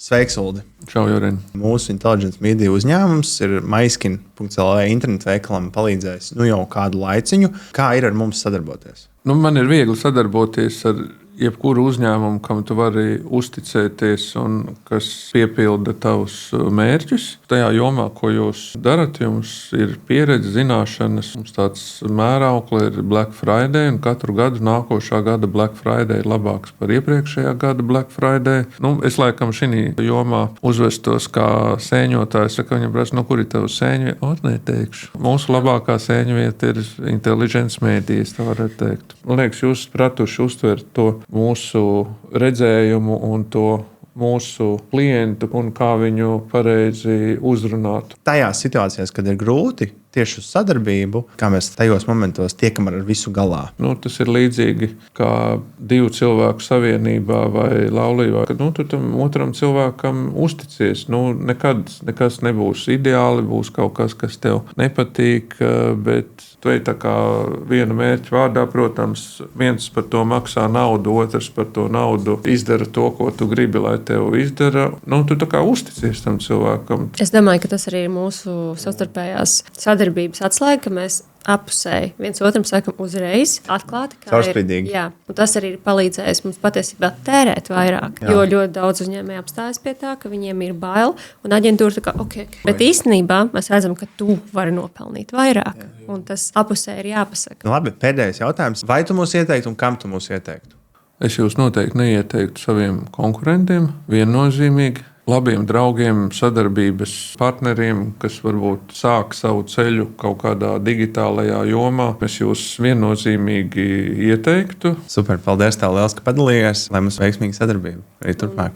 Sveiks, Uldi! Čau, Jorin! Mūsu Intelligence Media uzņēmums ir maiskin.lv internetu veikalam palīdzējis jau kādu laiciņu. Kā ir ar mums sadarboties? Man ir viegli sadarboties ar jebkuru uzņēmumu, kam tu vari uzticēties un kas piepilda tavus mērķus. Tajā jomā, ko jūs darat, jums ir pieredze, zināšanas. Mums tāds mērauklis ir Black Friday, un katru gadu nākošā gada Black Friday ir labāks par iepriekšējā gada Black Friday. Es laikam šī jomā uzvestos kā sēņotājs. Viņam prasa, kur ir tavs sēņu vieta? Neteikšu. Mūsu labākā sēņu vieta ir Intelligence Media, tā varētu teikt. Man liekas, jūs pratuši uztvert to mūsu redzējumu un to mūsu klientu un kā viņu pareizi uzrunāt. Tajās situācijās, kad ir grūti tieši uz sadarbību, kā mēs tajos momentos tiekam ar visu galā. Tas ir līdzīgi kā divu cilvēku savienībā vai laulībā. Kad tu tam otram cilvēkam uzticies, nekad nekas nebūs ideāli, būs kaut kas, kas tev nepatīk, bet tu ej tā kā viena mērķa vārdā, protams, viens par to maksā naudu, otrs par to naudu izdara to, ko tu gribi, lai tev izdara. Tu tā kā uzticies tam cilvēkam. Es domāju, ka tas arī ir mūsu savstarpējās sadarbības atslēga, ka mēs apusēji viens otram sakam uzreiz, atklāti, kā ir. Jā, un tas arī ir palīdzējis mums patiesībā tērēt vairāk. Jā. Jo ļoti daudz uzņēmēji apstājas pie tā, ka viņiem ir bail, un aģentūra tā kā ok. Bet īstenībā mēs redzam, ka tu vari nopelnīt vairāk, un tas apusēji ir jāpasaka. Labi, pēdējais jautājums. Vai tu mūs ieteiktu un kam tu mūs ieteiktu? Es jūs noteikti neieteiktu saviem konkurentiem, viennozīmīgi. Labiem draugiem, sadarbības partneriem, kas varbūt sāk savu ceļu kaut kādā digitālajā jomā, es jūs viennozīmīgi ieteiktu. Super, paldies tev liels, ka padalījies, lai mums veiksmīga sadarbība arī turpmāk.